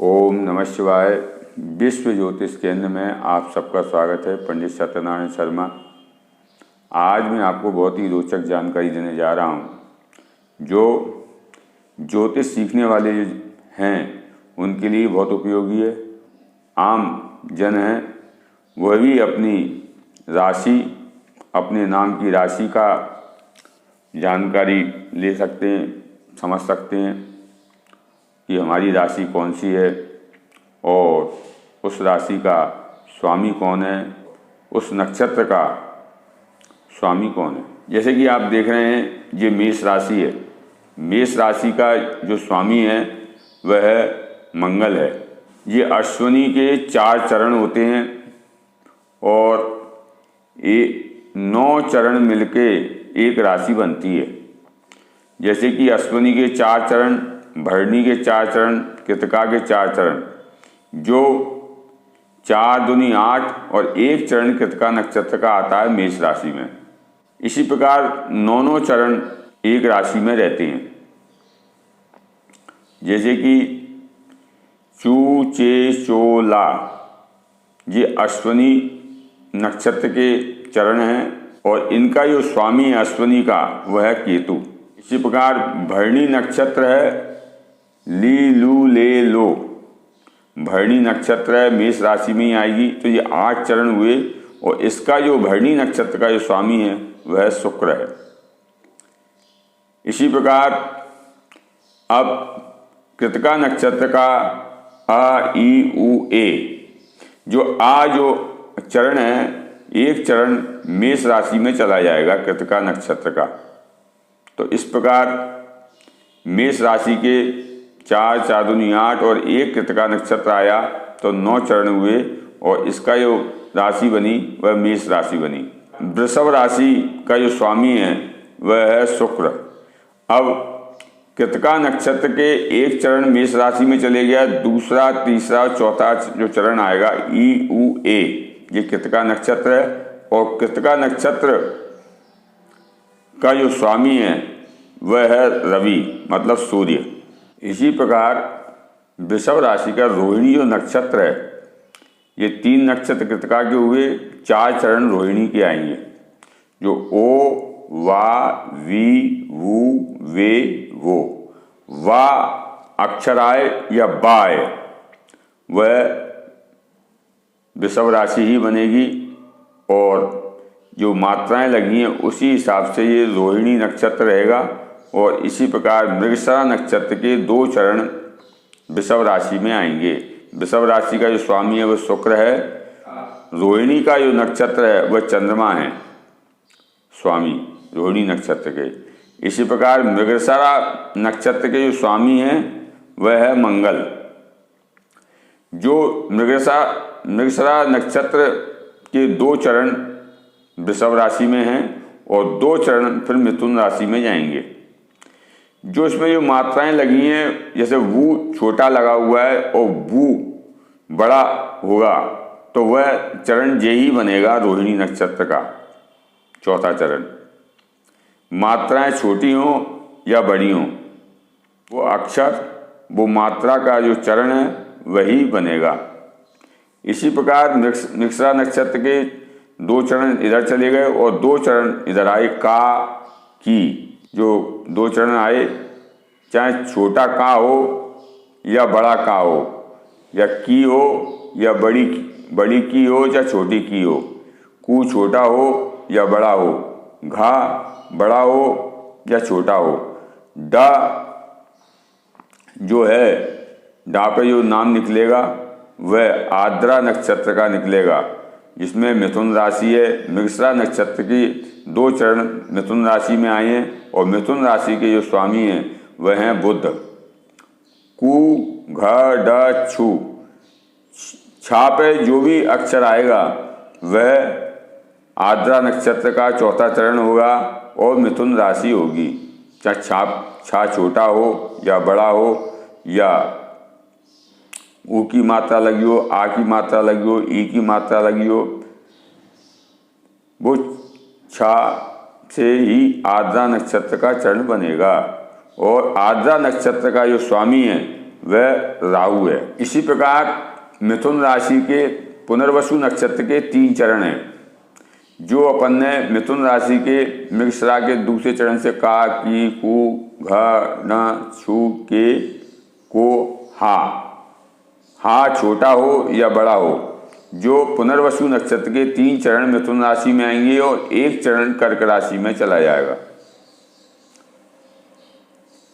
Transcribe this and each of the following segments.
ओम नमः शिवाय। विश्व ज्योतिष केंद्र में आप सबका स्वागत है। पंडित सत्यनारायण शर्मा। आज मैं आपको बहुत ही रोचक जानकारी देने जा रहा हूँ जो ज्योतिष सीखने वाले हैं उनके लिए बहुत उपयोगी है। आम जन हैं वह भी अपनी राशि, अपने नाम की राशि का जानकारी ले सकते हैं, समझ सकते हैं कि हमारी राशि कौन सी है और उस राशि का स्वामी कौन है, उस नक्षत्र का स्वामी कौन है। जैसे कि आप देख रहे हैं ये मेष राशि है। मेष राशि का जो स्वामी है वह मंगल है। ये अश्विनी के 4 चरण होते हैं और 9 चरण मिलके एक राशि बनती है। जैसे कि अश्विनी के 4 चरण, भरणी के 4 चरण, कृतिका के 4 चरण, जो 4 दूनी 8 और 1 चरण कृतिका नक्षत्र का आता है मेष राशि में। इसी प्रकार 9 चरण एक राशि में रहते हैं। जैसे कि चू, चे, चो, ला, ये अश्विनी नक्षत्र के चरण हैं और इनका जो स्वामी है अश्विनी का वह है केतु। इसी प्रकार भरणी नक्षत्र है ली, लू, ले, लो, भरणी नक्षत्र है, मेष राशि में ही आएगी। तो ये 8 चरण हुए और इसका जो भरणी नक्षत्र का जो स्वामी है वह शुक्र है। इसी प्रकार अब कृतिका नक्षत्र का आ, ई, उ, ए, जो चरण है, एक चरण मेष राशि में चला जाएगा कृतिका नक्षत्र का। तो इस प्रकार मेष राशि के 4, 4 दूनी 8 और 1 कृतिका नक्षत्र आया तो 9 चरण हुए और इसका जो राशि बनी वह मेष राशि बनी। वृषभ राशि का जो स्वामी है वह है शुक्र। अब कृतिका नक्षत्र के 1 चरण मेष राशि में चले गया, दूसरा, तीसरा, चौथा जो चरण आएगा ई, उ, ए, ये कृतिका नक्षत्र है और कृतिका नक्षत्र का जो स्वामी है वह है रवि, मतलब सूर्य। इसी प्रकार वृषभ राशि का रोहिणी जो नक्षत्र है, ये 3 नक्षत्र कृतिका के हुए, 4 चरण रोहिणी के आएंगे, जो ओ, वा, वी, वू, वे, वो। वा अक्षर आए या बा आए वह वृषभ राशि ही बनेगी और जो मात्राएं लगी हैं उसी हिसाब से ये रोहिणी नक्षत्र रहेगा। और इसी प्रकार मृगशिरा नक्षत्र के 2 चरण वृषभ राशि में आएंगे। वृषभ राशि का जो स्वामी है वह शुक्र है। रोहिणी का जो नक्षत्र है वह चंद्रमा है स्वामी रोहिणी नक्षत्र के। इसी प्रकार मृगशिरा नक्षत्र के जो स्वामी हैं वह है मंगल। जो मृगशिरा नक्षत्र के 2 चरण वृषभ राशि में हैं और 2 चरण फिर मिथुन राशि में जाएंगे। जो इसमें जो मात्राएं लगी हैं, जैसे वू छोटा लगा हुआ है और वू बड़ा होगा तो वह चरण जे ही बनेगा रोहिणी नक्षत्र का, चौथा चरण। मात्राएं छोटी हों या बड़ी हों, वो अक्षर, वो मात्रा का जो चरण है वही बनेगा। इसी प्रकार मृगशिरा नक्षत्र के 2 चरण इधर चले गए और 2 चरण इधर आए, का, की। जो 2 चरण आए, चाहे छोटा का हो या बड़ा का हो, या की हो या बड़ी की हो या छोटी की हो, कू छोटा हो या बड़ा हो, घा बड़ा हो या छोटा हो, डा जो है, डा पे जो नाम निकलेगा वह आर्द्रा नक्षत्र का निकलेगा, जिसमें मिथुन राशि है। मृगशिरा नक्षत्र की 2 चरण मिथुन राशि में आए हैं और मिथुन राशि के जो स्वामी हैं वह हैं बुध। कु, घ, ड, छु, छा पे जो भी अक्षर आएगा वह आर्द्रा नक्षत्र का चौथा चरण होगा और मिथुन राशि होगी। चाहे छा छोटा हो या बड़ा हो, या ऊ की मात्रा लगी हो, आ की मात्रा लगी हो, ई की मात्रा लगी हो, वो छा से ही आर्द्रा नक्षत्र का चरण बनेगा। और आर्द्रा नक्षत्र का जो स्वामी है वह राहु है। इसी प्रकार मिथुन राशि के पुनर्वसु नक्षत्र के 3 चरण हैं। जो अपन ने मिथुन राशि के मृगशिरा के दूसरे चरण से का, की, कु, घ, न, छु, के, को, हा छोटा हो या बड़ा हो, जो पुनर्वसु नक्षत्र के 3 चरण मिथुन राशि में आएंगे और 1 चरण कर्क राशि में चला जाएगा।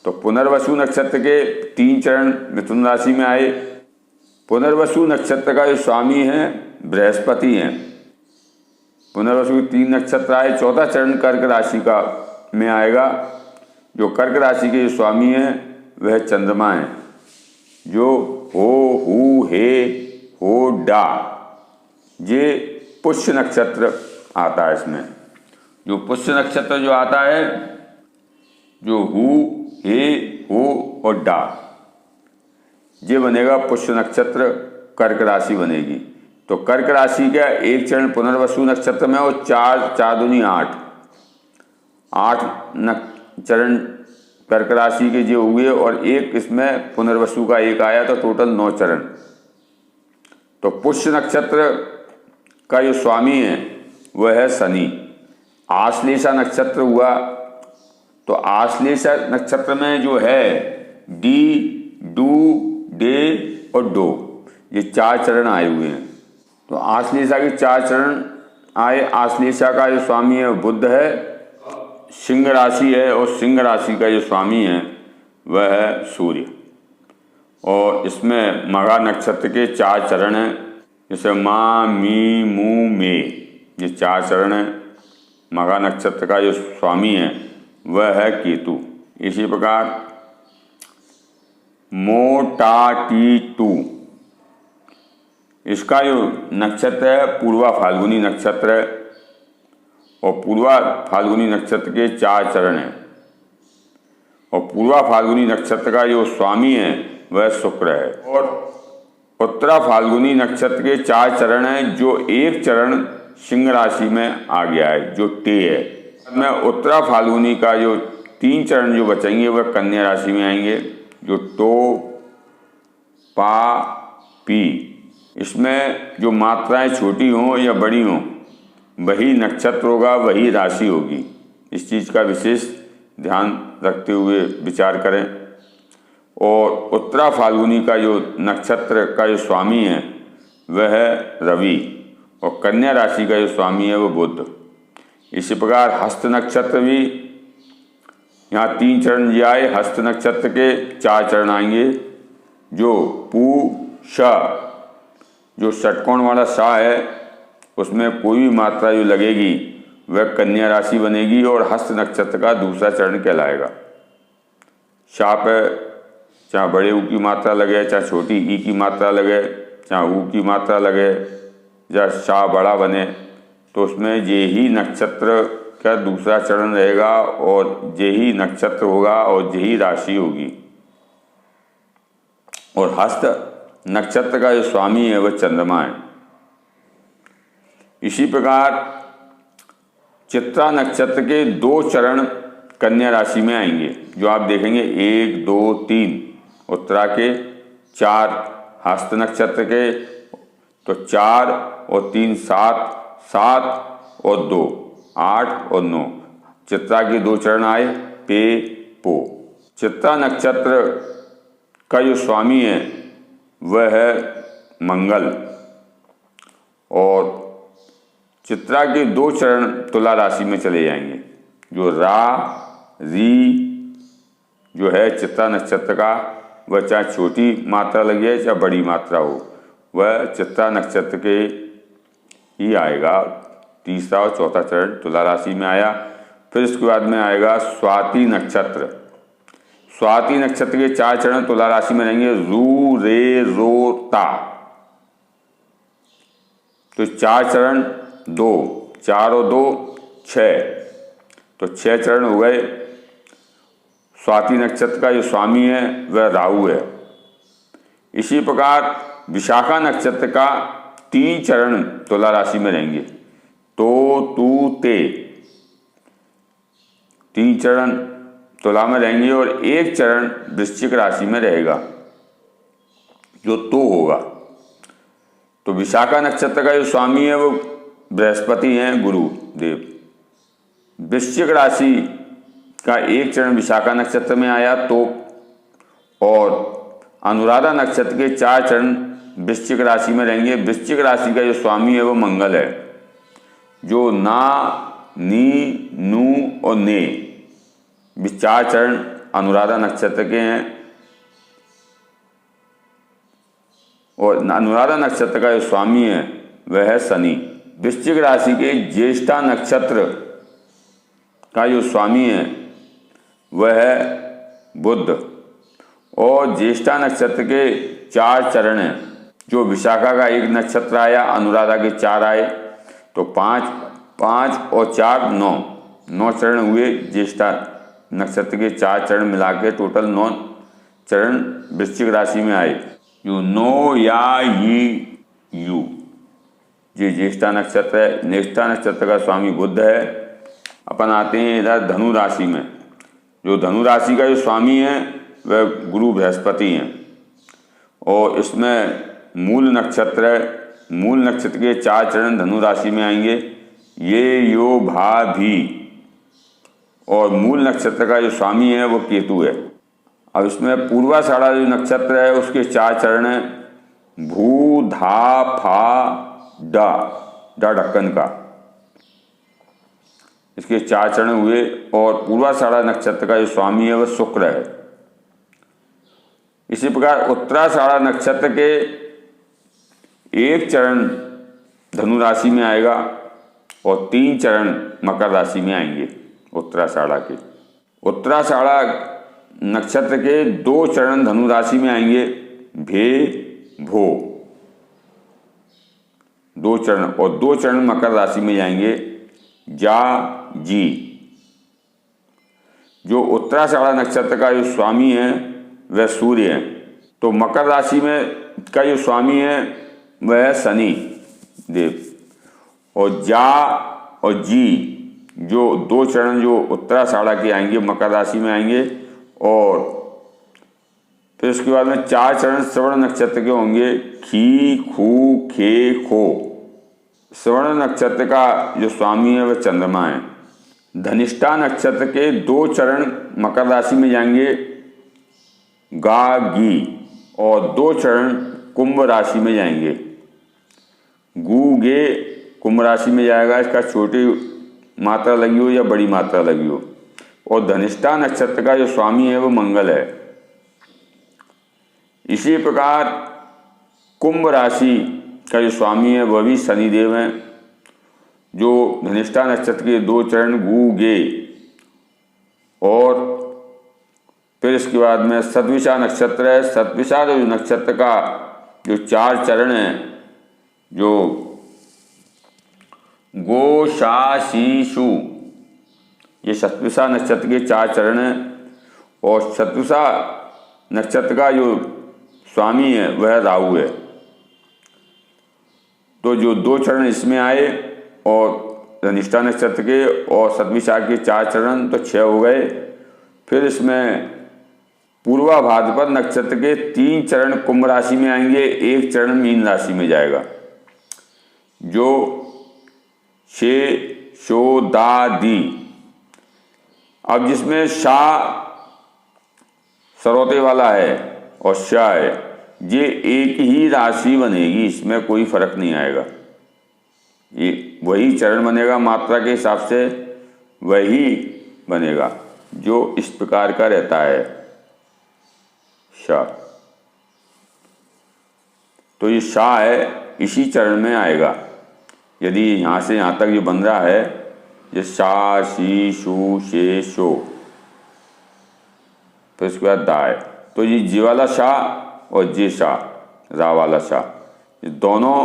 तो पुनर्वसु नक्षत्र के 3 चरण मिथुन राशि में आए। पुनर्वसु नक्षत्र का जो स्वामी है बृहस्पति हैं। पुनर्वसु के 3 नक्षत्र आए, 4था चरण कर्क राशि का में आएगा। जो कर्क राशि के जो स्वामी हैं वह चंद्रमा है। जो हो, हु, हे, हो, डा, ये पुष्य नक्षत्र आता है। इसमें जो पुष्य नक्षत्र जो आता है, जो हु, हे, हो और डा, ये बनेगा पुष्य नक्षत्र, कर्क राशि बनेगी। तो कर्क राशि का 1 चरण पुनर्वसु नक्षत्र में और 4 दूनी 8 चरण कर्क राशि के जो हुए और 1 इसमें पुनर्वसु का 1 आया, तो टोटल 9 चरण। तो पुष्य नक्षत्र का जो स्वामी है वह है शनि। आश्लेषा नक्षत्र हुआ, तो आश्लेषा नक्षत्र में जो है डी, डू, डे और डो, ये 4 चरण आए हुए हैं। तो आश्लेषा के 4 चरण आए। आश्लेषा का जो स्वामी है बुध है, सिंह राशि है, और सिंह राशि का जो स्वामी है वह है सूर्य। और इसमें मघा नक्षत्र के 4 चरण हैं, जैसे मा, मी, मू, मे, ये 4 चरण हैं। मघा नक्षत्र का जो स्वामी है वह है केतु। इसी प्रकार मो, टा, टी, टू, इसका जो नक्षत्र है पूर्वा फाल्गुनी नक्षत्र है। और पूर्वा फाल्गुनी नक्षत्र के 4 चरण हैं। और पूर्वा फाल्गुनी नक्षत्र का जो स्वामी है वह शुक्र है। और उत्तरा फाल्गुनी नक्षत्र के 4 चरण हैं, जो 1 चरण सिंह राशि में आ गया है, जो टे है। में उत्तरा फाल्गुनी का जो 3 चरण जो बचेंगे वह कन्या राशि में आएंगे, जो टो, पा, पी। इसमें जो मात्राएं छोटी हों या बड़ी हों वही नक्षत्र होगा, वही राशि होगी। इस चीज़ का विशेष ध्यान रखते हुए विचार करें। और उत्तरा फाल्गुनी का जो नक्षत्र का जो स्वामी है वह है रवि, और कन्या राशि का जो स्वामी है वह बुध। इसी प्रकार हस्त नक्षत्र भी, यहाँ 3 चरण ये आए। हस्त नक्षत्र के 4 चरण आएंगे, जो पू, श, जो षटकोण वाला सा है उसमें कोई भी मात्रा जो लगेगी वह कन्या राशि बनेगी और हस्त नक्षत्र का दूसरा चरण कहलाएगा। शाह पे चाहे बड़े ऊ की मात्रा लगे, चाहे छोटी ई की मात्रा लगे, चाहे ऊ की मात्रा लगे, या शाह बड़ा बने, तो उसमें ये ही नक्षत्र का दूसरा चरण रहेगा और ये ही नक्षत्र होगा और यही राशि होगी। और हस्त नक्षत्र का जो स्वामी है वह चंद्रमा है। इसी प्रकार चित्रा नक्षत्र के 2 चरण कन्या राशि में आएंगे, जो आप देखेंगे 1, 2, 3 उत्तरा के, 4 हस्त नक्षत्र के, तो 4 और 3 7, 7 और 2 8 और 9। चित्रा के 2 चरण आए, पे, पो। चित्रा नक्षत्र का जो स्वामी है वह है मंगल। और चित्रा के 2 चरण तुला राशि में चले जाएंगे, जो रा, री जो है चित्रा नक्षत्र का, वह चाहे छोटी मात्रा लगी है चाहे बड़ी मात्रा हो, वह चित्रा नक्षत्र के ही आएगा। 3रा और 4था चरण तुला राशि में आया। फिर इसके बाद में आएगा स्वाति नक्षत्र। स्वाति नक्षत्र के 4 चरण तुला राशि में रहेंगे, रू, रे, रो, ता। तो 4 चरण 2, 4 और 2 6, तो 6 चरण हो गए। स्वाति नक्षत्र का जो स्वामी है वह राहु है। इसी प्रकार विशाखा नक्षत्र का 3 चरण तुला राशि में रहेंगे, तो, तू, ते। 3 चरण तुला में रहेंगे और 1 चरण वृश्चिक राशि में रहेगा। जो तो होगा। तो विशाखा नक्षत्र का जो स्वामी है वो बृहस्पति हैं, गुरुदेव। वृश्चिक राशि का एक चरण विशाखा नक्षत्र में आया तो, और अनुराधा नक्षत्र के 4 चरण वृश्चिक राशि में रहेंगे। वृश्चिक राशि का जो स्वामी है वो मंगल है, जो ना, नी, नू और ने 4 चरण अनुराधा नक्षत्र के हैं। और अनुराधा नक्षत्र का जो स्वामी है वह है शनि। वृश्चिक राशि के ज्येष्ठा नक्षत्र का जो स्वामी है वह है बुध। और ज्येष्ठा नक्षत्र के 4 चरण हैं, जो विशाखा का 1 नक्षत्र आया, अनुराधा के 4 आए, तो 5 और 4 9 चरण हुए। ज्येष्ठा नक्षत्र के 4 चरण मिला के टोटल 9 चरण वृश्चिक राशि में आए। जो नो या यू ये ज्येष्ठा नक्षत्र है। ज्येष्ठा नक्षत्र का स्वामी बुध है। अपन आते हैं इधर धनु राशि में। जो धनु राशि का जो स्वामी है वह गुरु बृहस्पति हैं, और इसमें मूल नक्षत्र है। मूल नक्षत्र के 4 चरण धनु राशि में आएंगे, ये, यो, भा, भी। और मूल नक्षत्र का जो स्वामी है वो केतु है। अब इसमें पूर्वाषाढ़ा जो नक्षत्र है उसके 4 चरण हैं, भू, धा, फा, डा ढक्कन का, इसके 4 चरण हुए। और पूर्वाषाढ़ा नक्षत्र का जो स्वामी है वह शुक्र है। इसी प्रकार उत्तराषाढ़ा नक्षत्र के 1 चरण धनु राशि में आएगा और 3 चरण मकर राशि में आएंगे उत्तराषाढ़ा के। उत्तराषाढ़ा नक्षत्र के 2 चरण धनु राशि में आएंगे, भे, भो 2 चरण, और 2 चरण मकर राशि में जाएंगे, जा, जी। जो उत्तराषाढ़ा नक्षत्र का जो स्वामी है वह सूर्य है। तो मकर राशि में का जो स्वामी है वह है शनि देव। और जा और जी जो 2 चरण जो उत्तराषाढ़ा के आएंगे मकर राशि में आएंगे। और फिर उसके बाद में 4 चरण श्रवण नक्षत्र के होंगे, खी, खू, खे, खो। श्रवण नक्षत्र का जो स्वामी है वह चंद्रमा है। धनिष्ठा नक्षत्र के 2 चरण मकर राशि में जाएंगे, गा, गी। और 2 चरण कुंभ राशि में जाएंगे, गु, गे। कुंभ राशि में जाएगा, इसका छोटी मात्रा लगी हो या बड़ी मात्रा लगी हो। और धनिष्ठा नक्षत्र का जो स्वामी है वो मंगल है। इसी प्रकार कुंभ राशि का जो स्वामी है वह भी शनिदेव हैं। जो धनिष्ठा नक्षत्र के 2 चरण गु, गे। और फिर इसके बाद में सतविशा नक्षत्र है। सतविशा जो नक्षत्र का जो 4 चरण हैं, जो गो, शा, शी, शु, ये सतविशा नक्षत्र के 4 चरण हैं। और सतविशा नक्षत्र का जो स्वामी है वह राहु है। तो जो 2 चरण इसमें आए और धनिष्ठा नक्षत्र के और सतविशा के 4 चरण, तो 6 हो गए। फिर इसमें पूर्वा भाद्रपद नक्षत्र के 3 चरण कुंभ राशि में आएंगे, 1 चरण मीन राशि में जाएगा। जो शे, शो, दा, दी। अब जिसमें शा सरौते वाला है और शा है, ये एक ही राशि बनेगी, इसमें कोई फर्क नहीं आएगा। ये वही चरण बनेगा, मात्रा के हिसाब से वही बनेगा जो इस प्रकार का रहता है शा। तो ये शा है, इसी चरण में आएगा। यदि यहाँ से यहाँ तक जो बन रहा है, ये शा, शी, शु, शे, शो, फिर उसके बाद दा है, तो ये जी वाला शा और जे शा, रा वाला शा, ये दोनों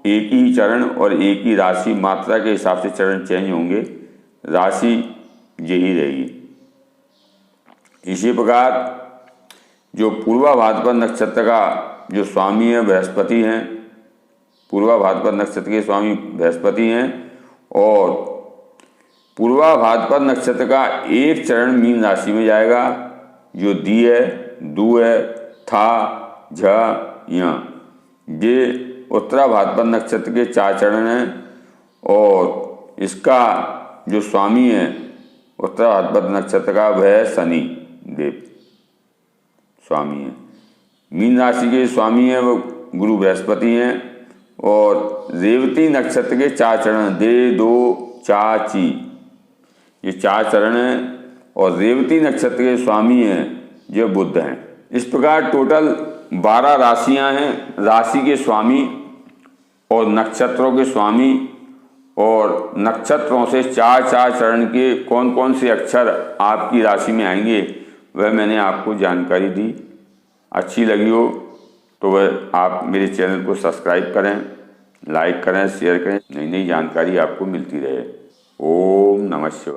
एक ही चरण और एक ही राशि, मात्रा के हिसाब से चरण चेंज होंगे, राशि यही रहेगी। इसी प्रकार जो पूर्वा भाद्रपद नक्षत्र का जो स्वामी है बृहस्पति हैं, पूर्वा भाद्रपद नक्षत्र के स्वामी बृहस्पति हैं। और पूर्वा भाद्रपद नक्षत्र का 1 चरण मीन राशि में जाएगा, जो दी है, दू है, था, झ, ये उत्तरा भाद्रपद नक्षत्र के 4 चरण हैं और इसका जो स्वामी है उत्तरा भाद्रपद नक्षत्र का वह शनि देव स्वामी है। मीन राशि के स्वामी हैं वो गुरु बृहस्पति हैं और रेवती नक्षत्र के 4 चरण दे दो चा ची ये 4 चरण हैं और रेवती नक्षत्र के स्वामी हैं जो बुध हैं। इस प्रकार टोटल 12 राशियां हैं। राशि के स्वामी और नक्षत्रों के स्वामी और नक्षत्रों से 4-4 चरण के कौन कौन से अक्षर आपकी राशि में आएंगे वह मैंने आपको जानकारी दी। अच्छी लगी हो तो वह आप मेरे चैनल को सब्सक्राइब करें, लाइक करें, शेयर करें, नई नई जानकारी आपको मिलती रहे। ओम नमः शिवाय।